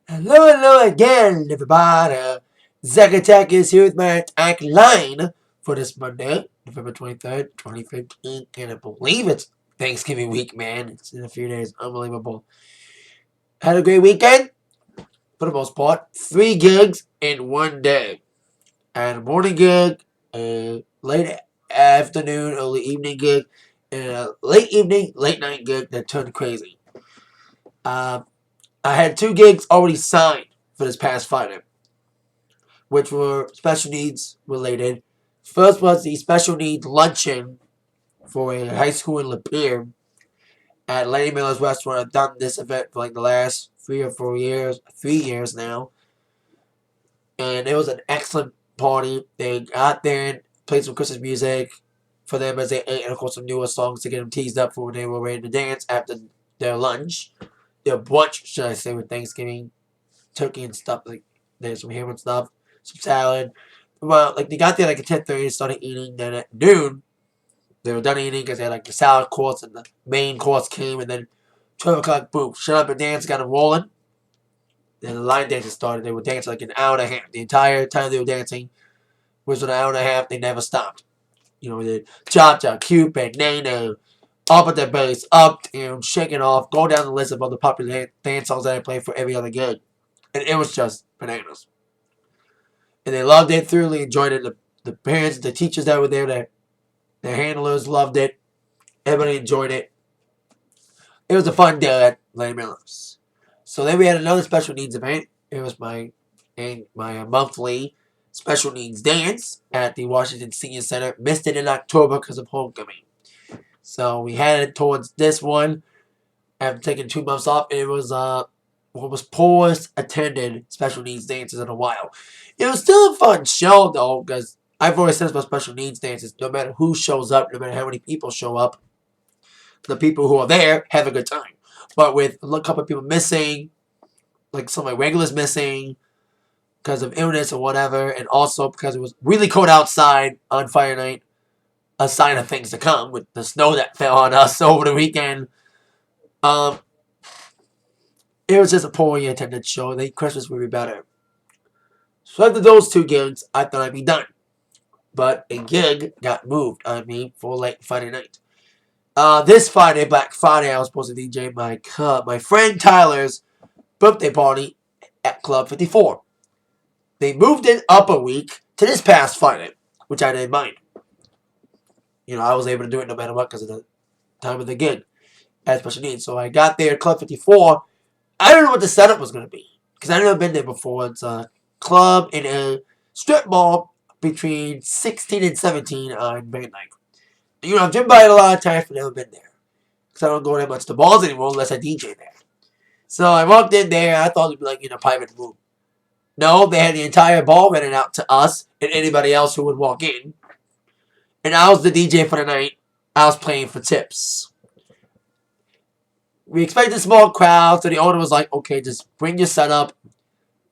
Hello, hello again, everybody. Zack Attack is here with my Atakline for this Monday, November 23rd, 2015. Can't believe it's Thanksgiving week, man. It's in a few days. Unbelievable. Had a great weekend, for the most part. 3 gigs in one day. I had a morning gig, a late afternoon, early evening gig, and a late evening, late night gig that turned crazy. Uh, I had 2 gigs already signed for this past Friday, which were special needs related. First was the special needs luncheon for a high school in Lapeer at Lady Miller's restaurant. I've done this event for like the last 3 or 4 years, 3 years now, and it was an excellent party. They got there and played some Christmas music for them as they ate, and of course some newer songs to get them teased up for when they were ready to dance after their lunch, their brunch, should I say, with Thanksgiving turkey and stuff. Like there's some ham and stuff, some salad. Well, like they got there like at 10:30 and started eating. Then at noon, they were done eating because they had like the salad course and the main course came. And then 12 o'clock, boom, shut up and dance, got them rolling. Then the line dancing started. They were dancing like an hour and a half. The entire time they were dancing was an hour and a half. They never stopped. You know, they did cha-cha, Cupid, Nana, up at their bellies, up, shaking off, go down the list of all the popular dance songs that I played for every other gig. And it was just bananas. And they loved it, thoroughly enjoyed it. The parents, the teachers that were there, their handlers loved it. Everybody enjoyed it. It was a fun day at Lady Miller's. So then we had another special needs event. It was my monthly special needs dance at the Washington Senior Center. Missed it in October because of homecoming. So we had it towards this one after taking 2 months off. It was what was poorest attended special needs dances in a while. It was still a fun show though, because I've always said about special needs dances, no matter who shows up, no matter how many people show up, the people who are there have a good time. But with a couple of people missing, like some of my regulars missing because of illness or whatever, and also because it was really cold outside on Fire Night, a sign of things to come with the snow that fell on us over the weekend. Um, it was just a poorly attended show. I think Christmas would be better. So after those 2 gigs, I thought I'd be done. But a gig got moved on me for late Friday night. This Friday, Black Friday, I was supposed to DJ my friend Tyler's birthday party at Club 54. They moved it up a week to this past Friday, which I didn't mind. You know, I was able to do it no matter what because of the time of the gig at special needs. So I got there at Club 54. I don't know what the setup was going to be because I've never been there before. It's a club in a strip mall between 16 and 17 on Main Night. You know, I've been by it a lot of times, but never been there because I don't go that much to balls anymore unless I DJ there. So I walked in there. I thought it'd be like in a private room. No, they had the entire ball rented out to us and anybody else who would walk in. And I was the DJ for the night. I was playing for tips. We expected a small crowd, so the owner was like, okay, just bring your setup.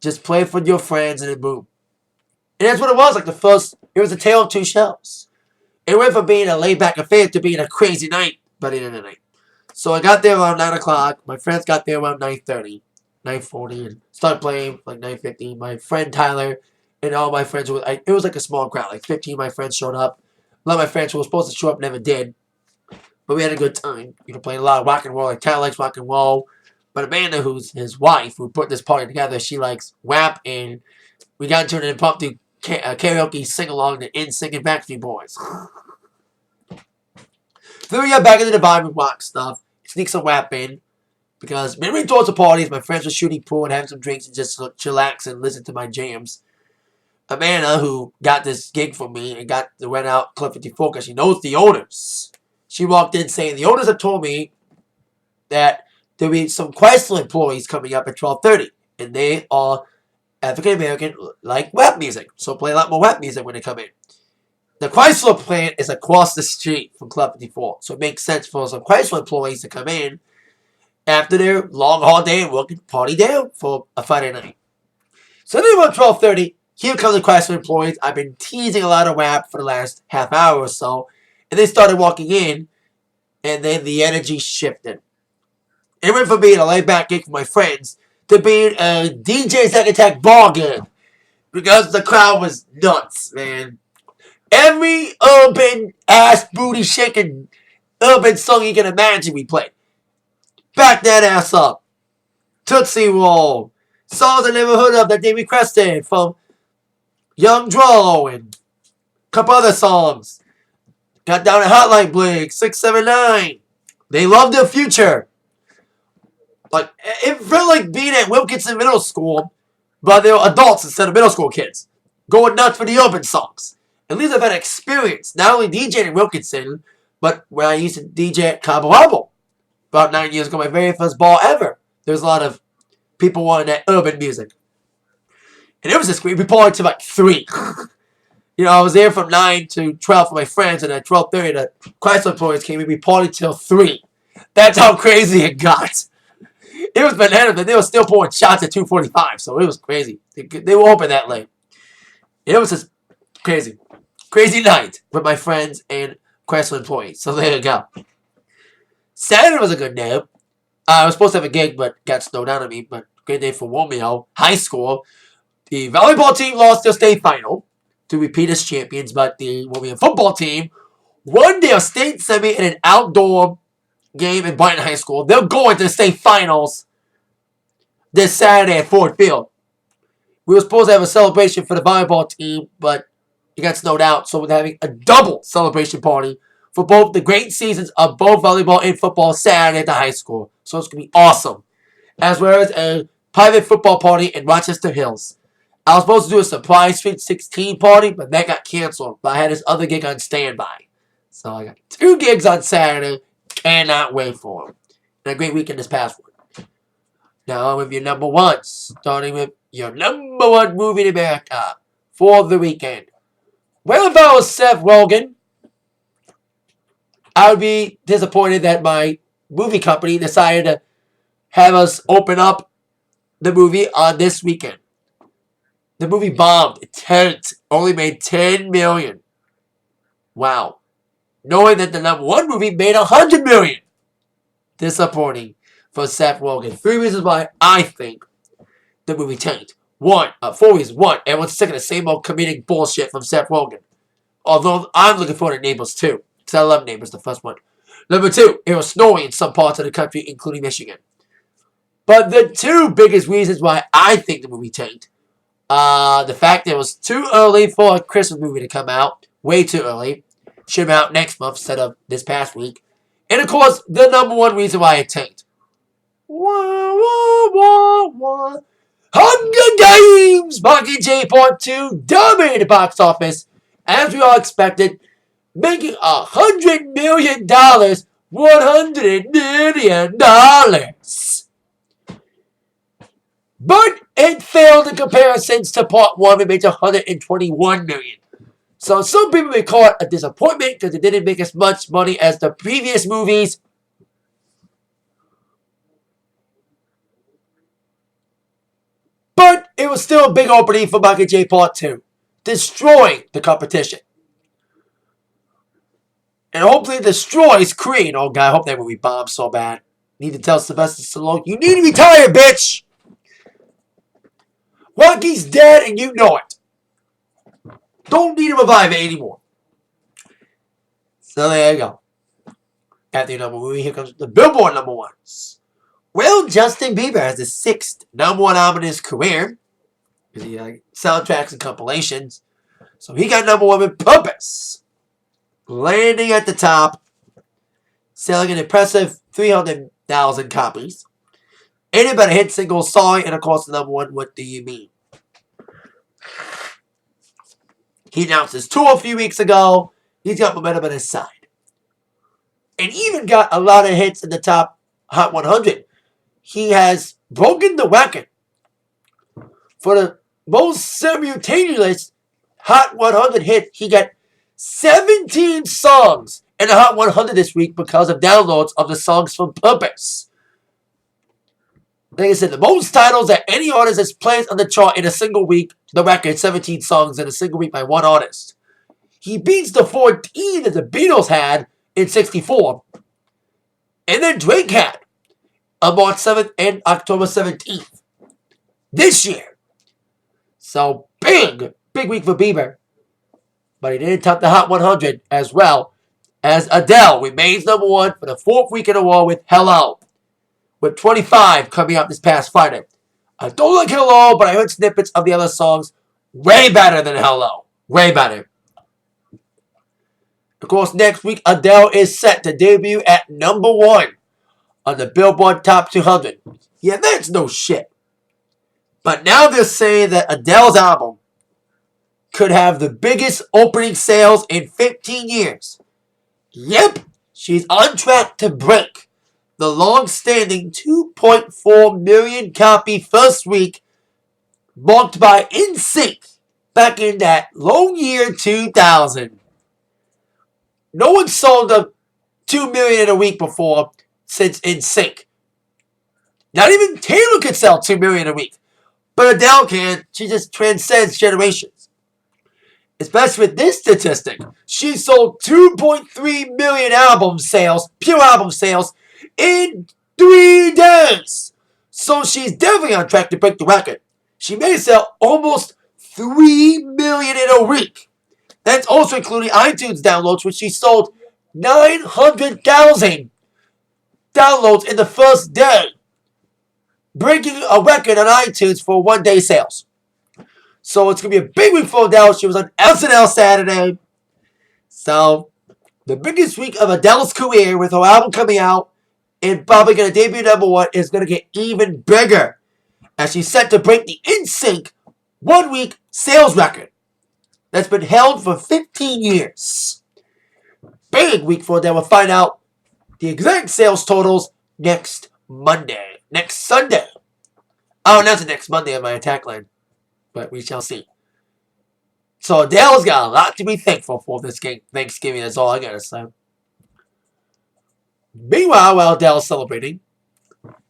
Just play for your friends, and then boom. And that's what it was. Like it was a tale of 2 shows. It went from being a laid-back affair to being a crazy night by the end of the night. So I got there around 9 o'clock. My friends got there around 9:30, 9:40, and started playing like 9:15. My friend Tyler and all my friends it was like a small crowd. Like 15 of my friends showed up. A lot of my friends who were supposed to show up never did. But we had a good time. You know, playing a lot of rock and roll. Like Tyler likes rock and roll. But Amanda, who's his wife, who put this party together, she likes rap. And we got into an impromptu karaoke sing-along to NSYNC and Backstreet Boys. Then we got back into the vibe and rock stuff. Sneak some rap in. Because midway towards the parties, my friends were shooting pool and having some drinks and just chillax and listen to my jams. Amanda, who got this gig from me and went out Club 54 because she knows the owners. She walked in saying, the owners have told me that there'll be some Chrysler employees coming up at 12:30. And they are African American, like rap music. So play a lot more rap music when they come in. The Chrysler plant is across the street from Club 54. So it makes sense for some Chrysler employees to come in after their long, hard day and working party down for a Friday night. So then around 12:30, here comes the Chrysler employees. I've been teasing a lot of rap for the last half hour or so. And they started walking in, and then the energy shifted. It went from being a laid-back gig for my friends to being a DJ Zack Attack ball game. Because the crowd was nuts, man. Every urban ass booty shaking urban song you can imagine we played. Back that ass up. Tootsie Roll. Songs I never heard of that they requested from Young Dro and a couple other songs. Got down at Hotline Bling, 679. They love their future. Like, it felt like being at Wilkinson Middle School, but they were adults instead of middle school kids. Going nuts for the urban songs. At least I've had experience, not only DJing in Wilkinson, but when I used to DJ at Cabo Wabo. About 9 years ago, my very first ball ever. There was a lot of people wanting that urban music. And it was just great. We partied to like 3. You know, I was there from 9 to 12 for my friends, and at 12:30, the Chrysler employees came in. We partied till 3. That's how crazy it got. It was bananas, but they were still pouring shots at 2:45, so it was crazy. They were open that late. It was just crazy. Crazy night with my friends and Chrysler employees. So there you go. Saturday was a good day. I was supposed to have a gig, but got snowed down on me. But great day for Romeo High School. The volleyball team lost their state final to repeat as champions, but the Romeo football team won their state semi in an outdoor game in Brighton High School. They're going to the state finals this Saturday at Ford Field. We were supposed to have a celebration for the volleyball team, but it got snowed out, so we're having a double celebration party for both the great seasons of both volleyball and football Saturday at the high school. So it's going to be awesome. As well as a private football party in Rochester Hills. I was supposed to do a surprise Sweet 16 party, but that got canceled. But I had this other gig on standby. So I got 2 gigs on Saturday. Cannot wait for them. And a great weekend this past one. Now with your number ones. Starting with your number 1 movie in America for the weekend. Well, if I was Seth Rogen, I would be disappointed that my movie company decided to have us open up the movie on this weekend. The movie bombed. It tanked. Only made $10 million. Wow. Knowing that the number 1 movie made $100 million. Disappointing for Seth Rogen. 3 reasons why I think the movie tanked. 4 reasons. 1, everyone's sick of the same old comedic bullshit from Seth Rogen. Although I'm looking forward to Neighbors 2. Because I love Neighbors, the first one. Number 2, it was snowy in some parts of the country, including Michigan. But the 2 biggest reasons why I think the movie tanked. The fact that it was too early for a Christmas movie to come out. Way too early. Should have been out next month instead of this past week. And of course, the number 1 reason why it tanked. Wah, wah, wah, wah. Hunger Games! Mockingjay Part 2 dominated the box office, as we all expected, making $100 million. $100 million. But it failed in comparisons to Part 1, which made $121 million. So some people may call it a disappointment because it didn't make as much money as the previous movies. But it was still a big opening for Mockingjay Part 2, destroying the competition. And hopefully it destroys Creed. Oh, God, I hope that movie bombs so bad. Need to tell Sylvester Stallone, you need to retire, bitch! Rocky's dead and you know it. Don't need to revive it anymore. So there you go. After your number 1 movie, here comes the Billboard number 1s. Well, Justin Bieber has his 6th number 1 album in his career. Because he soundtracks and compilations. So he got number 1 with Purpose. Landing at the top. Selling an impressive 300,000 copies. And about a hit single, Sorry, and of course the number 1, What Do You Mean? He announced his tour a few weeks ago. He's got momentum on his side. And even got a lot of hits in the top Hot 100. He has broken the record for the most simultaneous Hot 100 hit. He got 17 songs in the Hot 100 this week because of downloads of the songs from Purpose. Like I said, the most titles that any artist has placed on the chart in a single week. The record, 17 songs in a single week by one artist. He beats the 14 that the Beatles had in 64. And then Drake had on March 7th and October 17th. this year. So big week for Bieber. But he didn't top the Hot 100 as well as Adele remains number one for the fourth week in a row with Hello, with 25 coming out this past Friday. I don't like Hello, but I heard snippets of the other songs. Way better than Hello. Way better. Of course, next week, Adele is set to debut at number one on the Billboard Top 200. Yeah, that's no shit. But now they're saying that Adele's album could have the biggest opening sales in 15 years. Yep, she's on track to break the long-standing 2.4 million copy first week marked by NSYNC back in that long year 2000. No one sold a 2 million in a week before since NSYNC. Not even Taylor could sell 2 million a week. But Adele can. She just transcends generations. Especially with this statistic. She sold 2.3 million album sales, pure album sales, in 3 days. So she's definitely on track to break the record. She may sell almost 3 million in a week. That's also including iTunes downloads, which she sold 900,000 downloads in the first day, breaking a record on iTunes for one-day sales. So it's going to be a big week for Adele. She was on SNL Saturday. So the biggest week of Adele's career with her album coming out and probably going to debut number one is going to get even bigger as she's set to break the NSYNC one-week sales record that's been held for 15 years. Big week for Adele. We'll find out the exact sales totals next Sunday. Oh, not the next Monday on my Atakline, but we shall see. So Adele's got a lot to be thankful for this Thanksgiving. That's all I gotta say. Meanwhile, while Adele's celebrating,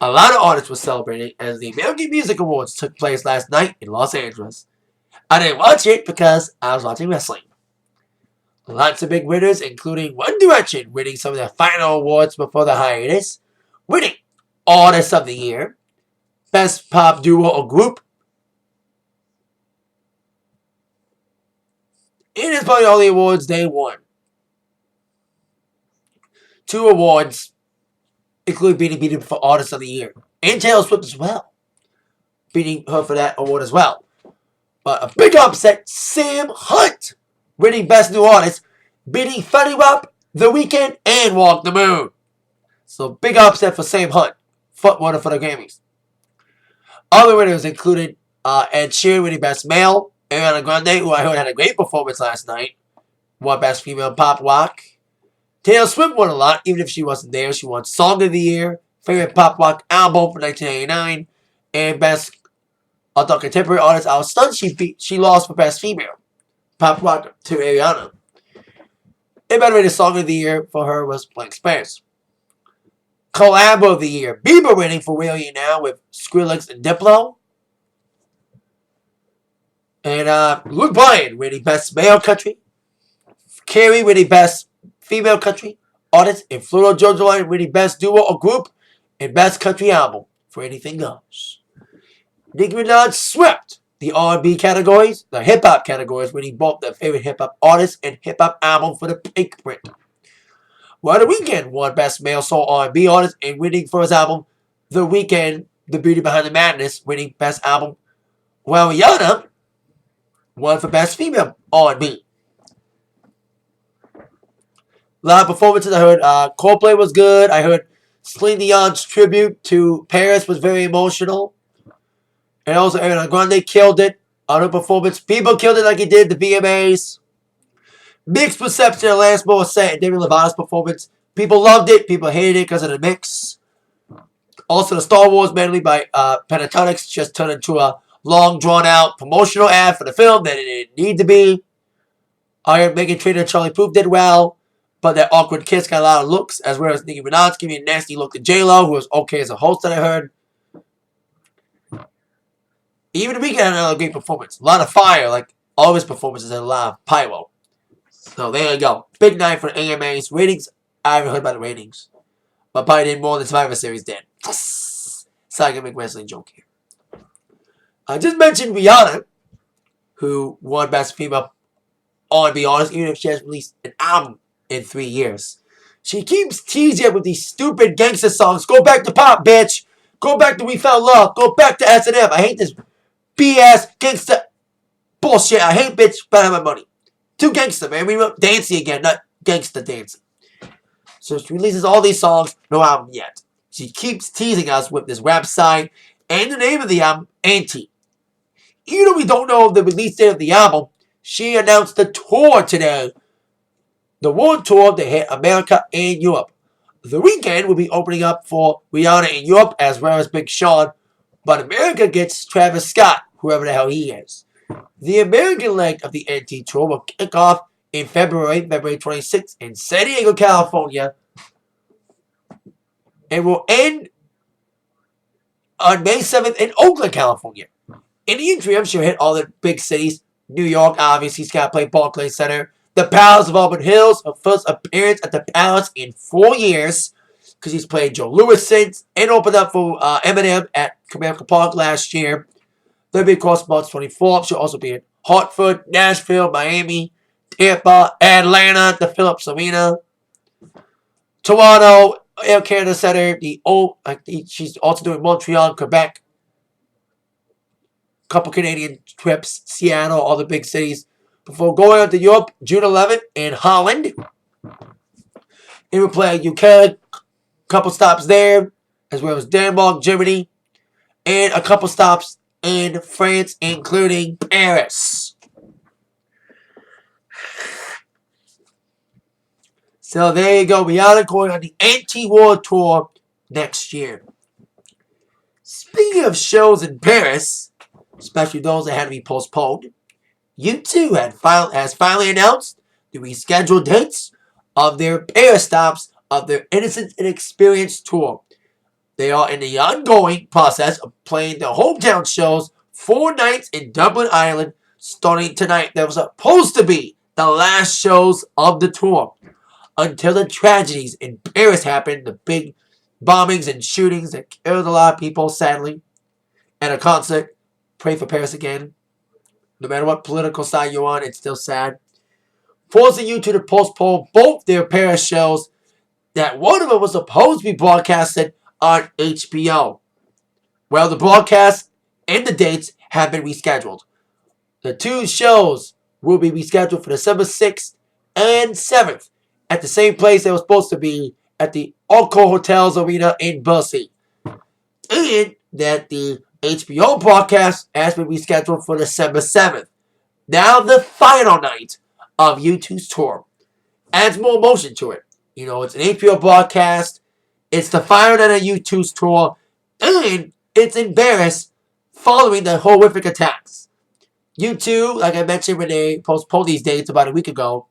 a lot of artists were celebrating as the American Music Awards took place last night in Los Angeles. I didn't watch it because I was watching wrestling. Lots of big winners, including One Direction, winning some of their final awards before the hiatus, winning Artist of the Year, Best Pop Duo or Group, and it's probably all the awards they won. 2 awards, including beating for Artist of the Year, and Taylor Swift as well, beating her for that award as well. But a big upset, Sam Hunt winning Best New Artist, beating Funny Wap, The Weeknd, and Walk the Moon. So big upset for Sam Hunt, front runner for the Grammys. Other winners included Ed Sheeran winning Best Male, Ariana Grande, who I heard had a great performance last night, won Best Female Pop Rock. Taylor Swift won a lot, even if she wasn't there. She won Song of the Year, Favorite Pop Rock Album for 1989, and Best Adult Contemporary Artist. I was stunned she lost for Best Female Pop Rock to Rihanna. And by the way, the Song of the Year for her was Blank Space. Collab of the Year, Bieber winning for Where Are You Now with Skrillex and Diplo. And Luke Bryan winning Best Male Country. Carrie winning Best Female Country Artist. And Florida Georgia Line winning Best Duo or Group and Best Country Album for Anything Goes. Nicki Minaj swept the R&B categories, the hip-hop categories, winning both the Favorite Hip-Hop Artist and Hip-Hop Album for the Pink Print. While The Weeknd won Best Male Soul R&B Artist and winning for his album The Weeknd, The Beauty Behind the Madness, winning Best Album. While Rihanna won for Best Female R&B. A lot of performances. I heard Coldplay was good. I heard Celine Dion's tribute to Paris was very emotional. And also Ariana Grande killed it on her performance. People killed it like he did the VMAs. Mixed reception of Alanis Morissette and Demi Lovato's performance. People loved it. People hated it because of the mix. Also, the Star Wars medley by Pentatonix just turned into a long, drawn-out promotional ad for the film that it didn't need to be. I heard Meghan Trainor and Charlie Puth did well, but that awkward kiss got a lot of looks, as well as Nicki Minaj giving a nasty look to J-Lo, who was okay as a host that I heard. Even The Weeknd had another great performance. A lot of fire, like all of his performances had a lot of pyro. So there you go. Big night for AMA's ratings. I haven't heard about the ratings. But probably did more than Survivor Series did. Yes! So I can make a wrestling joke here. I just mentioned Rihanna, who won Best Female R&B Artist, even if she hasn't released an album in 3 years. She keeps teasing it with these stupid gangster songs. Go back to pop, bitch. Go back to We Found Love. Go back to S&M. I hate this BS gangster bullshit. I hate bitch, but I have my money. Too gangster, man. We want dancing again, not gangster dancing. So she releases all these songs, no album yet. She keeps teasing us with this website and the name of the album, Anti. Even though we don't know the release date of the album, she announced the tour today. The world tour that hit America and Europe. The weekend will be opening up for Rihanna in Europe as well as Big Sean, but America gets Travis Scott, whoever the hell he is. The American leg of the NT tour will kick off in February 26th in San Diego, California, and will end on May 7th in Oakland, California. In the interim, she'll hit all the big cities. New York, obviously, she's got to play Barclays Center. The Palace of Auburn Hills, her first appearance at the Palace in 4 years, because he's played Joe Louis since, and opened up for Eminem at Comerica Park last year. They'll be across March 24th. She'll also be in Hartford, Nashville, Miami, Tampa, Atlanta, the Phillips Arena, Toronto, Air Canada Center. She's also doing Montreal, Quebec, couple Canadian trips, Seattle, all the big cities, before going on to Europe June 11th in Holland. And we'll play UK, couple stops there, as well as Denmark, Germany, and a couple stops in France, including Paris. So there you go. Rihanna going on the anti-war tour next year. Speaking of shows in Paris, especially those that had to be postponed, U2 has finally announced the rescheduled dates of their Paris stops of their Innocence and Experience tour. They are in the ongoing process of playing their hometown shows 4 nights in Dublin, Ireland, starting tonight. That was supposed to be the last shows of the tour until the tragedies in Paris happened, the big bombings and shootings that killed a lot of people, sadly, at a concert. Pray for Paris again. No matter what political side you're on, it's still sad. Forcing U2 to postpone both their Paris shows, that one of them was supposed to be broadcasted on HBO. Well, the broadcast and the dates have been rescheduled. The 2 shows will be rescheduled for December 6th and 7th at the same place they were supposed to be, at the Accor Hotels Arena in Bercy. And that the HBO broadcast has been rescheduled for December 7th. Now the final night of U2's tour. Adds more emotion to it. You know, it's an HBO broadcast. It's the final night of U2's tour. And it's in Paris following the horrific attacks. U2, like I mentioned when they postponed these dates about a week ago,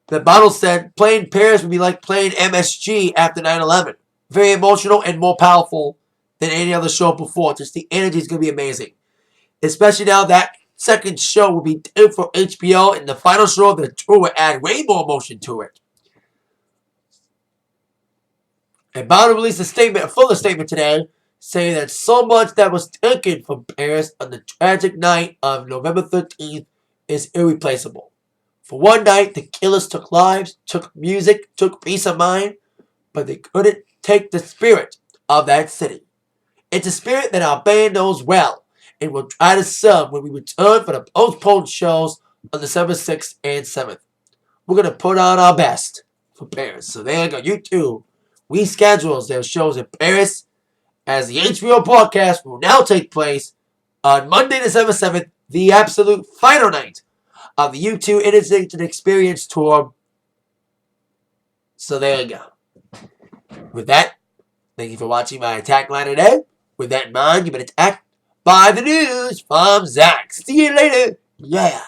the bottle said playing Paris would be like playing MSG after 9/11. Very emotional and more powerful than any other show before. Just the energy is going to be amazing. Especially now that second show will be in for HBO, and the final show of the tour will add way more emotion to it. And Bono released a fuller statement today, saying that so much that was taken from Paris on the tragic night of November 13th is irreplaceable. For one night, the killers took lives, took music, took peace of mind, but they couldn't take the spirit of that city. It's a spirit that our band knows well, and will try to serve when we return for the postponed shows on December 6th and 7th. We're going to put on our best for Paris. So there you go. U2 reschedules their shows in Paris, as the HBO broadcast will now take place on Monday, December 7th, the absolute final night of the U2 Innocence and Experience tour. So there you go. With that, thank you for watching my Atakline today. With that in mind, you've been attacked by the news from Zach. See you later. Yeah.